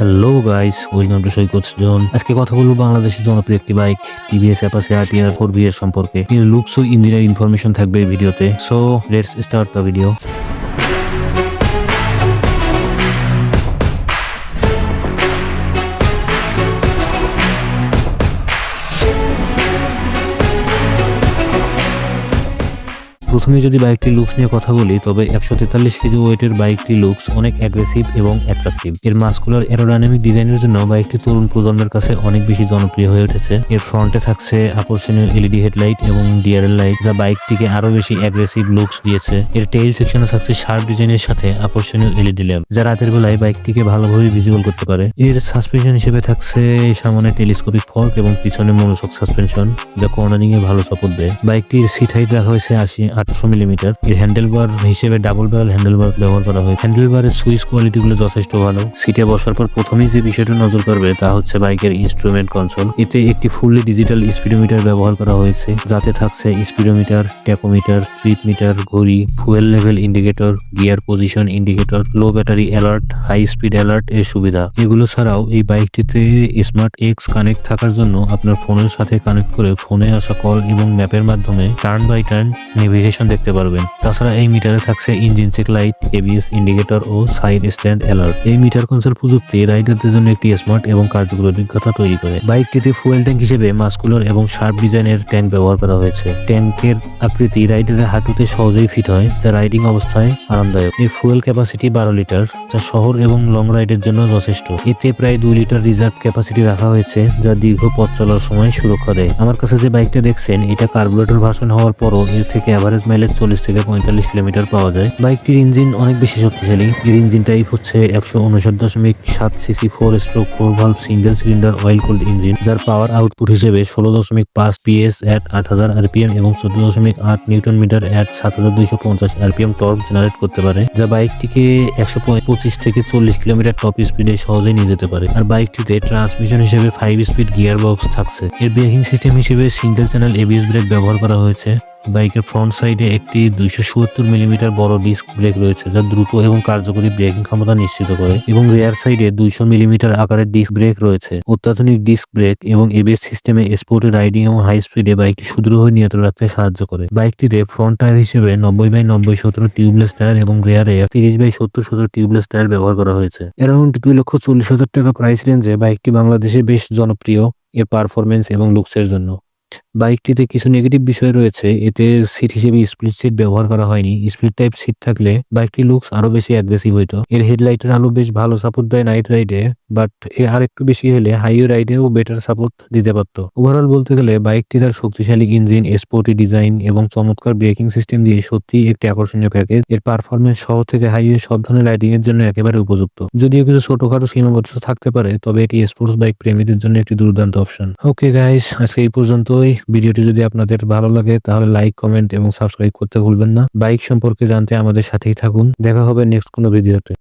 Hello guys, welcome to Saikat zone. আজকে কথা বলবো বাংলাদেশের জনপ্রিয় একটি bike TVS Apache RTR 4V এর সম্পর্কে। এর লুকস ও ইঞ্জিনের ইনফরমেশন থাকবে এই ভিডিওতে। So let's start the video. প্রথমে যদি বাইকটির লুকস নিয়ে কথা বলি, তবে 143 কেজি ওয়েটের বাইকটি লুকস অনেক অ্যাগ্রেসিভ এবং অ্যাট্রাকটিভ। এর মাস্কুলার অ্যারোডাইনামিক ডিজাইনের জন্য বাইকটি তরুণ প্রজন্মের কাছে অনেক বেশি জনপ্রিয় হয়ে উঠেছে। এর ফ্রন্টে থাকছে আকর্ষণীয় এলইডি হেডলাইট এবং ডিআরএল লাইট, যা বাইকটিকে আরো বেশি অ্যাগ্রেসিভ লুকস দিয়েছে। এর টেইল সেকশনে থাকছে শার্প ডিজাইনের সাথে আকর্ষণীয় এলইডি ল্যাম্প, যা রাতের বেলায় বাইকটিকে ভালোভাবে ভিজুয়াল করতে পারে। এর সাসপেনশন হিসেবে থাকছে সামনে টেলিস্কোপিক ফর্ক এবং পিছনে মনোশক সাসপেনশন, যা কর্নারিং এ ভালো সাপোর্ট দেয়। বাইকটির সিট হাইট রাখা হয়েছে 1800 মিলিমিটার। এর হ্যান্ডেলবার হিসেবে ডাবল ব্যারেল হ্যান্ডেলবার ব্যবহার করা হয়। হ্যান্ডেলবারের সুইচ কোয়ালিটি গুলো যথেষ্ট ভালো। সিটে বসার পর প্রথমেই যে বিষয়টা নজর কাড়বে তা হচ্ছে বাইকের ইনস্ট্রুমেন্ট কনসোল। এতে একটি ফুললি ডিজিটাল স্পিডোমিটার ব্যবহার করা হয়েছে, যাতে থাকছে স্পিডোমিটার, ট্যাকোমিটার, ট্রিপ মিটার, ঘড়ি, fuel level indicator, gear position indicator, low battery alert, high speed alert এর সুবিধা। এগুলো ছাড়াও এই বাইকটিতে স্মার্ট এক্স কানেক্ট থাকার জন্য আপনার ফোনের সাথে কানেক্ট করে ফোনে আসা কল এবং ম্যাপের মাধ্যমে টার্ন বাই টার্ন নেভিগেশন দেখতে পারবেন। তাছাড়া এই মিটারে থাকছে engine check light, ABS indicator ও সাইড স্ট্যান্ড অ্যালার্ট। এই মিটার কনসোল প্রযুক্তি রাইডারদের জন্য একটি স্মার্ট এবং কার্যকর অভিজ্ঞতা তৈরি করে। বাইকটিতে ফুয়েল ট্যাঙ্ক হিসেবে মাস্কুলার এবং শার্প ডিজাইনের ট্যাঙ্ক ব্যবহার করা হয়েছে। ট্যাঙ্কের আকৃতি রাইডারের হাঁটুতে সহজেই ফিট হয়, যা রাইডিং অবস্থায় আরামদায়ক। এর ফুয়েল ক্যাপাসিটি 12 লিটার, যা শহর এবং লং রাইডের জন্য যথেষ্ট। এতে প্রায় 2 লিটার রিজার্ভ ক্যাপাসিটি রাখা হয়েছে, যা দীর্ঘ পথ চলার সময় সুরক্ষা দেয়। আমার কাছে যে বাইকটা দেখছেন, এটা কার্বোরেটর ভার্সন হওয়ার পরও এর থেকে অ্যাভারেজ মাইলেজ 40 থেকে 45 কিলোমিটার পাওয়া যায়। বাইকটির ইঞ্জিন অনেক বেশি শক্তিশালী। এর ইঞ্জিন টাইপ হচ্ছে 159.7 CC 4 valve single cylinder oil cooled engine, যার পাওয়ার আউটপুট হিসেবে 16.5 PS এট 8000 RPM এবং 14.8 নিউটন মিটার এট 7250 RPM টর্ক জেনারেট করতে পারে, যা বাইকটিকে 125 থেকে 40 কিলোমিটার টপ স্পিডে সহজেই নিয়ে যেতে পারে। আর বাইকটিতে ট্রান্সমিশন হিসেবে 5 স্পিড গিয়ার বক্স থাকছে। এর ব্রেকিং সিস্টেম হিসেবে সিঙ্গেল চ্যানেল ABS ব্রেক ব্যবহার করা হয়েছে। বাইকের ফ্রন্ট সাইডে একটি 270 মিলিমিটার বড় ডিস্ক ব্রেক রয়েছে, যা দ্রুত এবং কার্যকরী ব্রেকিং ক্ষমতা নিশ্চিত করে। এবং রেয়ার সাইডে 200 মিলিমিটার আকারের ডিস্ক ব্রেক রয়েছে। অত্যাধুনিক ডিস্ক ব্রেক এবং এবিএস সিস্টেমে স্পোর্টে রাইডিং এবং হাই স্পিডে বাইকটি সুদৃঢ় নিয়ন্ত্রণ রাখতে সাহায্য করে। বাইকটিতে ফ্রন্ট টায়ার হিসেবে 90/90/17 টিউবলেস টায়ার এবং রেয়ারে 30/70/17 টিউবলেস টায়ার ব্যবহার করা হয়েছে। অ্যারাউন্ড 2,40,000 টাকা প্রাইস রেঞ্জে বাইকটি বাংলাদেশে বেশ জনপ্রিয় এর পারফরমেন্স এবং লুকসের জন্য। বাইকটিতে কিছু নেগেটিভ বিষয় রয়েছে। এতে সিট হিসেবে স্প্লিট সিট ব্যবহার করা হয়নি। স্প্লিট টাইপ সিট থাকলে বাইকটির লুকস আরো বেশি অ্যাগ্রেসিভ হইতো। এর হেডলাইটের আলো বেশ ভালো সাপোর্ট দেয় নাইট রাইডে, বাট এর আর একটু বেশি হলে হাইওয়ে রাইডেও বেটার সাপোর্ট দিতে পারতো। ওভারঅল বলতে গেলে বাইকটি তার শক্তিশালী ইঞ্জিন, স্পোর্টি ডিজাইন এবং চমৎকার ব্রেকিং সিস্টেম দিয়ে সত্যিই একটি আকর্ষণীয় প্যাকেজ। এর পারফরমেন্স শহর থেকে হাইওয়ে সব ধরনের রাইডিং এর জন্য একেবারে উপযুক্ত। যদিও কিছু ছোটখাটো সীমাবদ্ধতা থাকতে পারে, তবে এটি স্পোর্টস বাইক প্রেমীদের জন্য একটি দুর্দান্ত অপশন। ওকে গাইস, আজকে এই পর্যন্তই। ভিডিওটি যদি আপনাদের ভালো লাগে তাহলে লাইক, কমেন্ট এবং সাবস্ক্রাইব করতে ভুলবেন না। বাইক সম্পর্কে জানতে আমাদের সাথেই থাকুন। দেখা হবে নেক্সট কোনো ভিডিওতে।